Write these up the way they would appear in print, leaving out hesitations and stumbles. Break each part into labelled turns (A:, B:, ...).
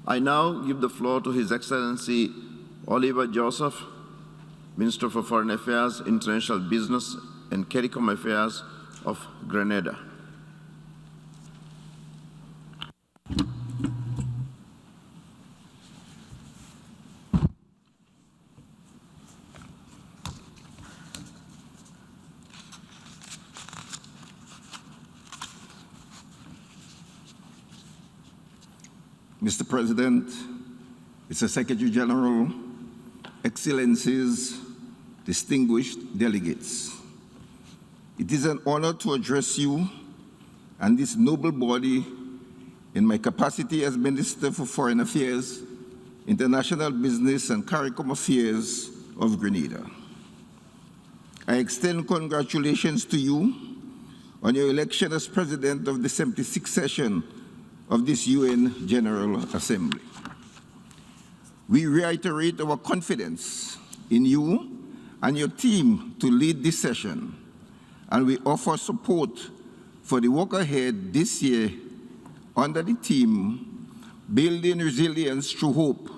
A: I now give the floor to His Excellency Oliver Joseph, Minister for Foreign Affairs, International Business and CARICOM Affairs of Grenada.
B: Mr. President, Mr. Secretary General, Excellencies, distinguished delegates, it is an honor to address you and this noble body in my capacity as Minister for Foreign Affairs, International Business and CARICOM Affairs of Grenada. I extend congratulations to you on your election as President of the 76th session of this UN General Assembly. We reiterate our confidence in you and your team to lead this session, and we offer support for the work ahead this year under the theme, Building Resilience Through Hope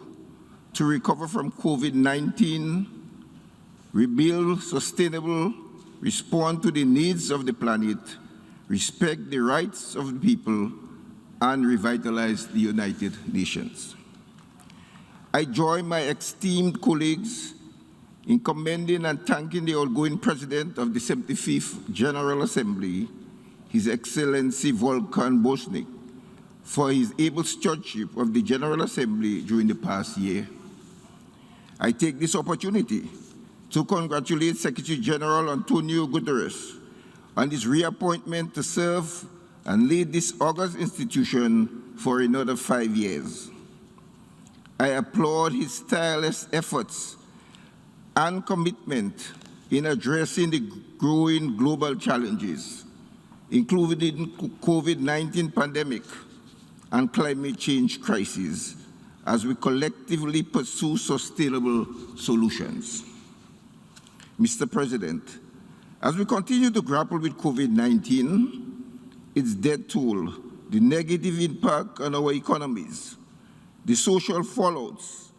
B: to Recover from COVID-19, Rebuild Sustainable, Respond to the Needs of the Planet, Respect the Rights of the People, and Revitalize the United Nations. I join my esteemed colleagues in commending and thanking the outgoing President of the 75th General Assembly, His Excellency Volkan Bosnik, for his able stewardship of the General Assembly during the past year. I take this opportunity to congratulate Secretary General Antonio Guterres on his reappointment to serve and lead this august institution for another 5 years. I applaud his tireless efforts and commitment in addressing the growing global challenges, including COVID-19 pandemic and climate change crisis, as we collectively pursue sustainable solutions. Mr. President, as we continue to grapple with COVID-19, its death toll, the negative impact on our economies, the social fallouts,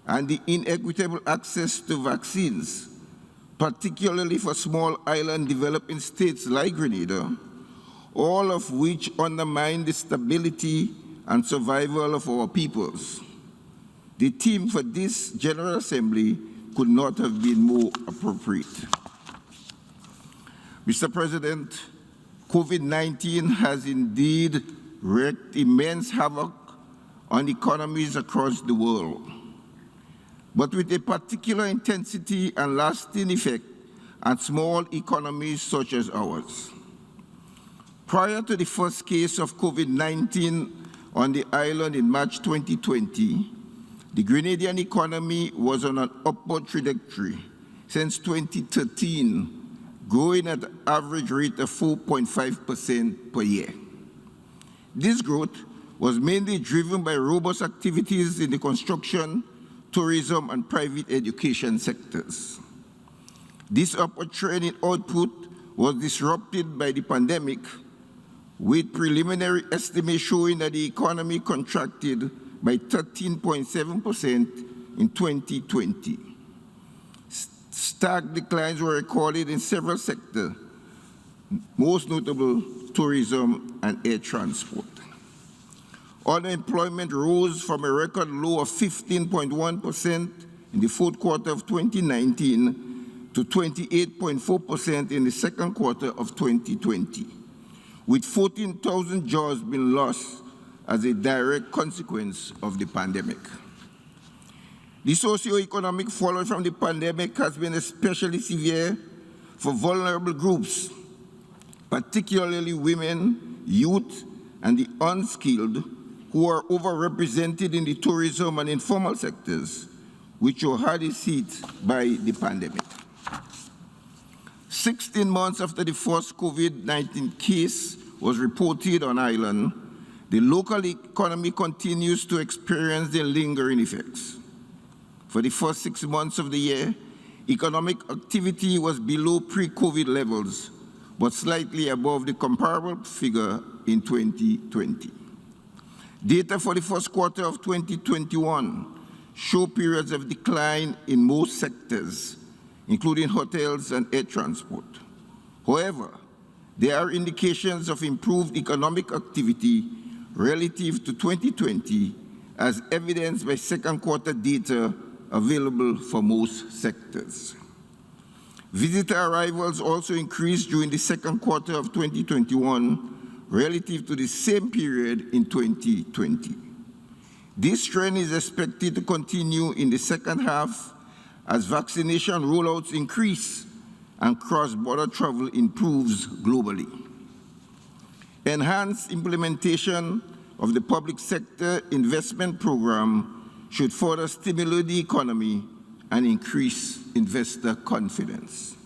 B: and the inequitable access to vaccines, particularly for small island developing states like Grenada, all of which undermine the stability and survival of our peoples. The theme for this General Assembly could not have been more appropriate. Mr. President, COVID-19 has indeed wreaked immense havoc on economies across the world, but with a particular intensity and lasting effect on small economies such as ours. Prior to the first case of COVID-19 on the island in March 2020, the Grenadian economy was on an upward trajectory since 2013, growing at an average rate of 4.5% per year. This growth was mainly driven by robust activities in the construction, tourism, and private education sectors. This upward trend in output was disrupted by the pandemic, with preliminary estimates showing that the economy contracted by 13.7% in 2020. Stark declines were recorded in several sectors, most notable tourism and air transport. Unemployment rose from a record low of 15.1% in the fourth quarter of 2019 to 28.4% in the second quarter of 2020, with 14,000 jobs being lost as a direct consequence of the pandemic. The socio-economic fallout from the pandemic has been especially severe for vulnerable groups, particularly women, youth, and the unskilled, who are overrepresented in the tourism and informal sectors, which were hardest hit by the pandemic. 16 months after the first COVID-19 case was reported on island, the local economy continues to experience the lingering effects. For the first 6 months of the year, economic activity was below pre-COVID levels, but slightly above the comparable figure in 2020. Data for the first quarter of 2021 show periods of decline in most sectors, including hotels and air transport. However, there are indications of improved economic activity relative to 2020, as evidenced by second quarter data available for most sectors. Visitor arrivals also increased during the second quarter of 2021 relative to the same period in 2020. This trend is expected to continue in the second half as vaccination rollouts increase and cross-border travel improves globally. Enhanced implementation of the public sector investment program should further stimulate the economy and increase investor confidence.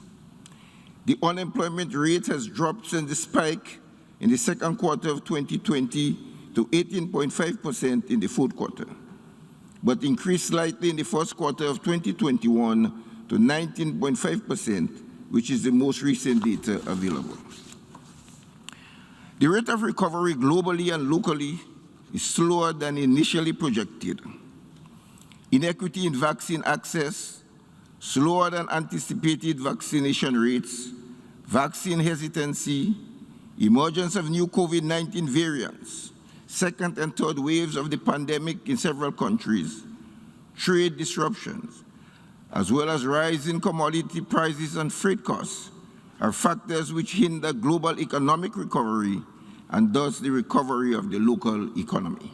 B: The unemployment rate has dropped since the spike in the second quarter of 2020 to 18.5% in the fourth quarter, but increased slightly in the first quarter of 2021 to 19.5%, which is the most recent data available. The rate of recovery globally and locally is slower than initially projected. Inequity in vaccine access, slower than anticipated vaccination rates, vaccine hesitancy, emergence of new COVID-19 variants, second and third waves of the pandemic in several countries, trade disruptions, as well as rising commodity prices and freight costs are factors which hinder global economic recovery and thus the recovery of the local economy.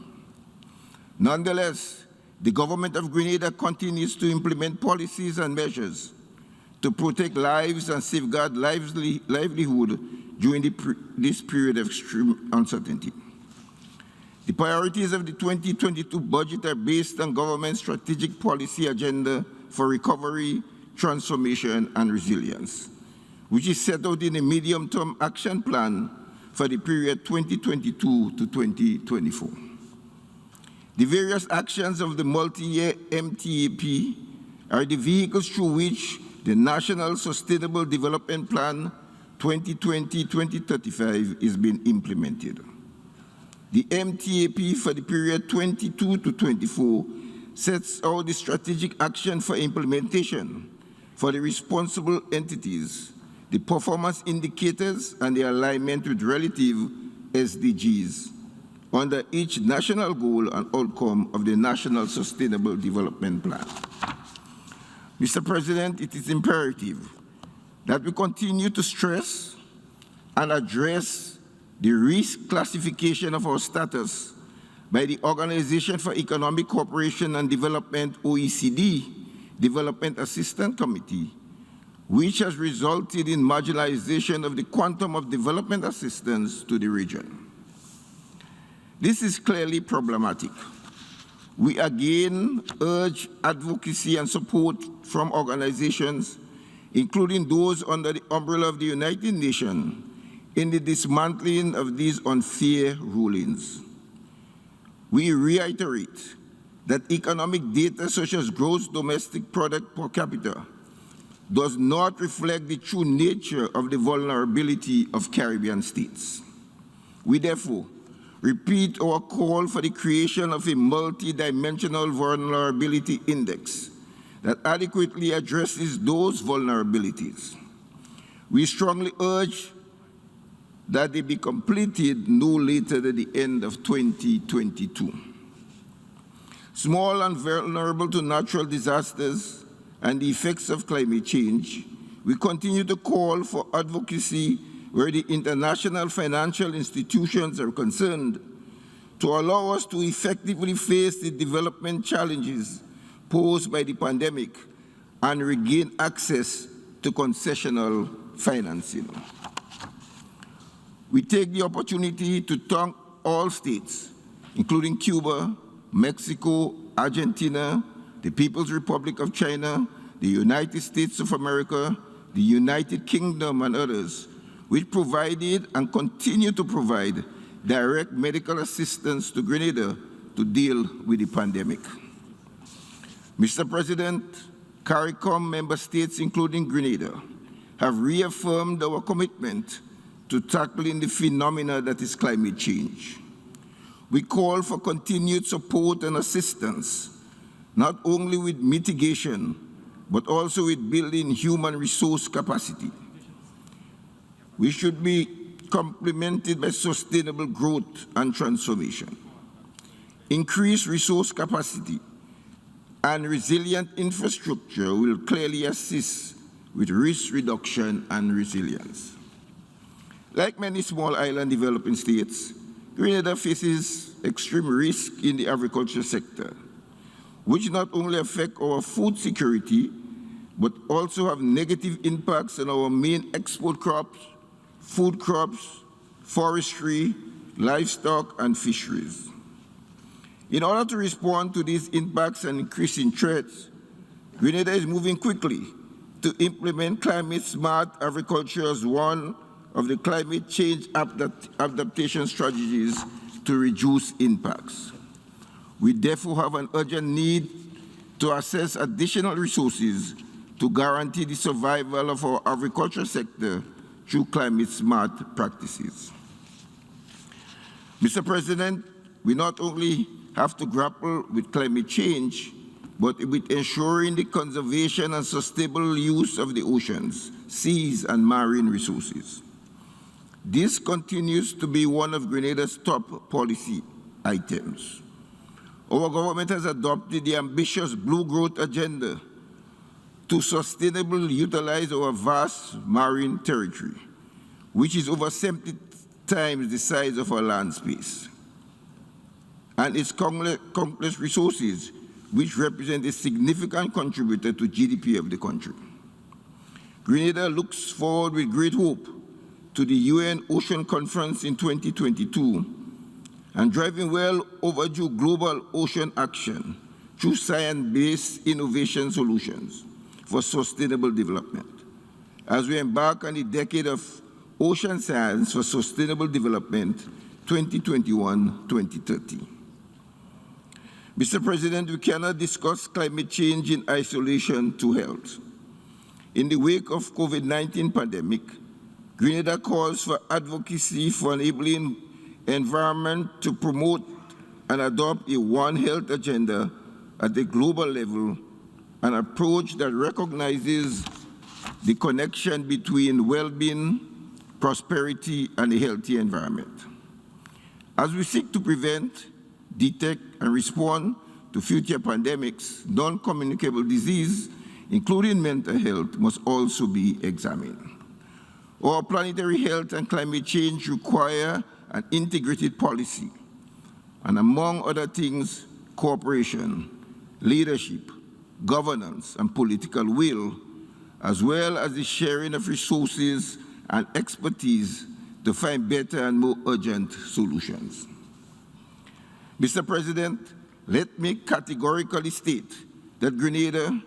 B: Nonetheless, the government of Grenada continues to implement policies and measures to protect lives and safeguard livelihood during this period of extreme uncertainty. The priorities of the 2022 budget are based on government's strategic policy agenda for recovery, transformation, and resilience, which is set out in a medium-term action plan for the period 2022 to 2024. The various actions of the multi-year MTAP are the vehicles through which the National Sustainable Development Plan 2020-2035 is being implemented. The MTAP for the period 22 to 24 sets out the strategic action for implementation for the responsible entities, the performance indicators, and the alignment with relative SDGs under each national goal and outcome of the National Sustainable Development Plan. Mr. President, it is imperative that we continue to stress and address the risk classification of our status by the Organization for Economic Cooperation and Development, OECD, Development Assistance Committee, which has resulted in marginalization of the quantum of development assistance to the region. This is clearly problematic. We again urge advocacy and support from organizations, including those under the umbrella of the United Nations, in the dismantling of these unfair rulings. We reiterate that economic data such as gross domestic product per capita does not reflect the true nature of the vulnerability of Caribbean states. We therefore repeat our call for the creation of a multidimensional vulnerability index that adequately addresses those vulnerabilities. We strongly urge that they be completed no later than the end of 2022. Small and vulnerable to natural disasters and the effects of climate change, we continue to call for advocacy where the international financial institutions are concerned to allow us to effectively face the development challenges posed by the pandemic and regain access to concessional financing. We take the opportunity to thank all states, including Cuba, Mexico, Argentina, the People's Republic of China, the United States of America, the United Kingdom, and others, which provided and continue to provide direct medical assistance to Grenada to deal with the pandemic. Mr. President, CARICOM member states, including Grenada, have reaffirmed our commitment to tackling the phenomena that is climate change. we call for continued support and assistance, not only with mitigation, but also with building human resource capacity. We should be complemented by sustainable growth and transformation. Increased resource capacity and resilient infrastructure will clearly assist with risk reduction and resilience. Like many small island developing states, Grenada faces extreme risk in the agriculture sector, which not only affect our food security, but also have negative impacts on our main export crops, food crops, forestry, livestock, and fisheries. In order to respond to these impacts and increasing threats, Grenada is moving quickly to implement climate-smart agriculture as one of the climate change adaptation strategies to reduce impacts. We therefore have an urgent need to access additional resources to guarantee the survival of our agriculture sector through climate-smart practices. Mr. President, we not only have to grapple with climate change, but with ensuring the conservation and sustainable use of the oceans, seas, and marine resources. This continues to be one of Grenada's top policy items. Our government has adopted the ambitious Blue Growth Agenda to sustainably utilize our vast marine territory, which is over 70 times the size of our land space, and its countless resources, which represent a significant contributor to GDP of the country. Grenada looks forward with great hope to the UN Ocean Conference in 2022 and driving well overdue global ocean action through science-based innovation solutions for sustainable development, as we embark on the decade of Ocean Science for Sustainable Development 2021-2030. Mr. President, we cannot discuss climate change in isolation to health. In the wake of COVID-19 pandemic, Grenada calls for advocacy for enabling environment to promote and adopt a One Health agenda at the global level, an approach that recognizes the connection between well-being, prosperity, and a healthy environment. As we seek to prevent, detect, and respond to future pandemics, non-communicable disease, including mental health, must also be examined. Our planetary health and climate change require an integrated policy, and among other things, cooperation, leadership, governance, and political will, as well as the sharing of resources and expertise to find better and more urgent solutions. Mr. President, let me categorically state that Grenada,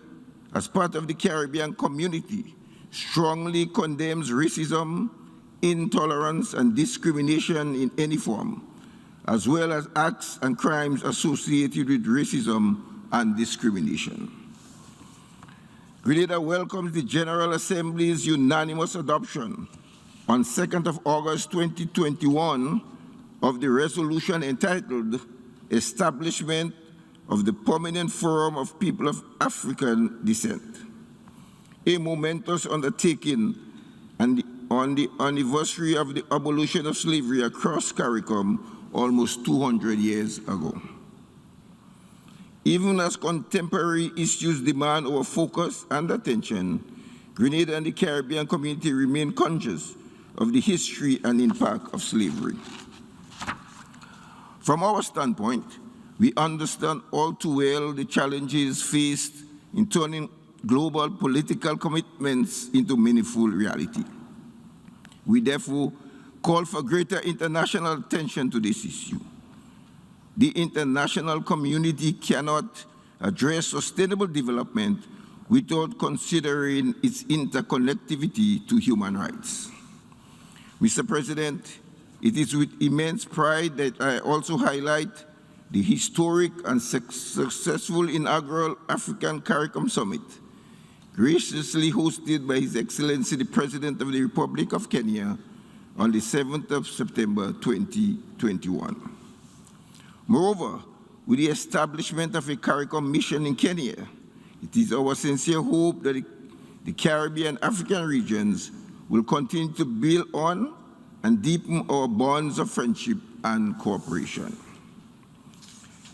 B: as part of the Caribbean community, strongly condemns racism, intolerance, and discrimination in any form, as well as acts and crimes associated with racism and discrimination. Grenada welcomes the General Assembly's unanimous adoption on 2nd of August 2021 of the resolution entitled Establishment of the Permanent Forum of People of African Descent, a momentous undertaking and on the anniversary of the abolition of slavery across CARICOM almost 200 years ago. Even as contemporary issues demand our focus and attention, Grenada and the Caribbean community remain conscious of the history and impact of slavery. From our standpoint, we understand all too well the challenges faced in turning global political commitments into meaningful reality. We therefore call for greater international attention to this issue. The international community cannot address sustainable development without considering its interconnectivity to human rights. Mr. President, it is with immense pride that I also highlight the historic and successful inaugural African CARICOM Summit, graciously hosted by His Excellency the President of the Republic of Kenya on the 7th of September 2021. Moreover, with the establishment of a CARICOM mission in Kenya, it is our sincere hope that the Caribbean and African regions will continue to build on and deepen our bonds of friendship and cooperation.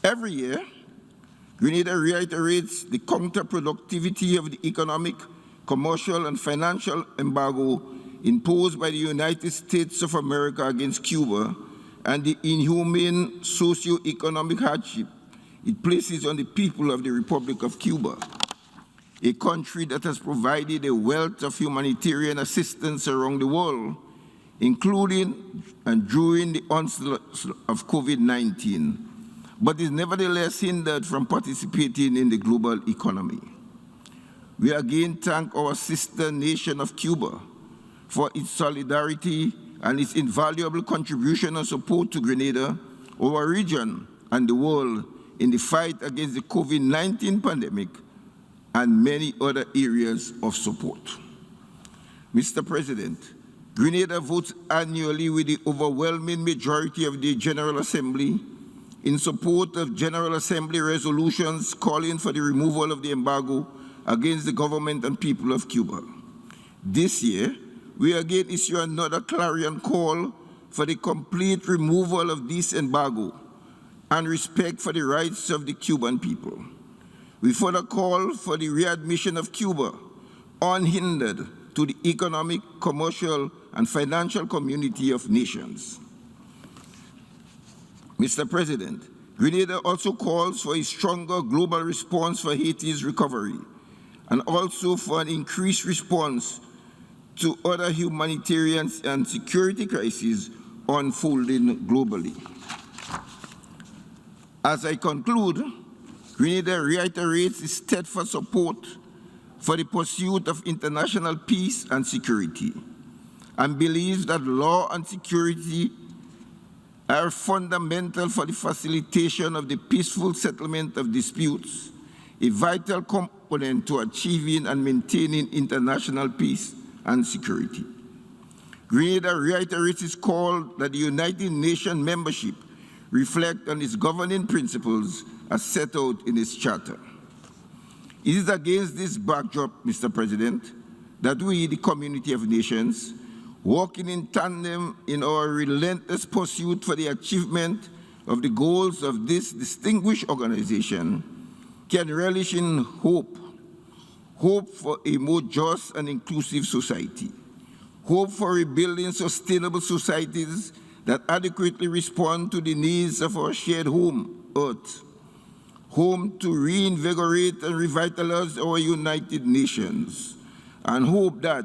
B: Every year, Grenada reiterates the counterproductivity of the economic, commercial, and financial embargo imposed by the United States of America against Cuba and the inhumane socio-economic hardship it places on the people of the Republic of Cuba, a country that has provided a wealth of humanitarian assistance around the world, including and during the onslaught of COVID-19, but is nevertheless hindered from participating in the global economy. We again thank our sister nation of Cuba for its solidarity and its invaluable contribution and support to Grenada, our region, and the world in the fight against the COVID-19 pandemic and many other areas of support. Mr. President, Grenada votes annually with the overwhelming majority of the General Assembly in support of General Assembly resolutions calling for the removal of the embargo against the government and people of Cuba. This year, we again issue another clarion call for the complete removal of this embargo and respect for the rights of the Cuban people. We further call for the readmission of Cuba unhindered to the economic, commercial, and financial community of nations. Mr. President, Grenada also calls for a stronger global response for Haiti's recovery and also for an increased response to other humanitarian and security crises unfolding globally. As I conclude, Grenada reiterates its steadfast support for the pursuit of international peace and security, and believes that law and security are fundamental for the facilitation of the peaceful settlement of disputes, a vital component to achieving and maintaining international peace and security. Grenada reiterates its call that the United Nations membership reflect on its governing principles as set out in its charter. It is against this backdrop, Mr. President, that we, the community of nations, working in tandem in our relentless pursuit for the achievement of the goals of this distinguished organization, can relish in hope for a more just and inclusive society, hope for rebuilding sustainable societies that adequately respond to the needs of our shared home, Earth, home to reinvigorate and revitalize our United Nations, and hope that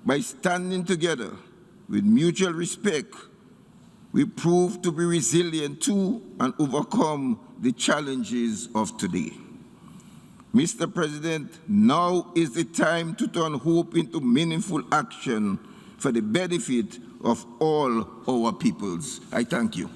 B: by standing together with mutual respect, we prove to be resilient to and overcome the challenges of today. Mr. President, now is the time to turn hope into meaningful action for the benefit of all our peoples. I thank you.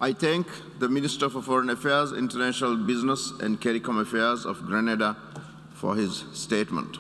A: I thank the Minister for Foreign Affairs, International Business and CARICOM Affairs of Grenada for his statement.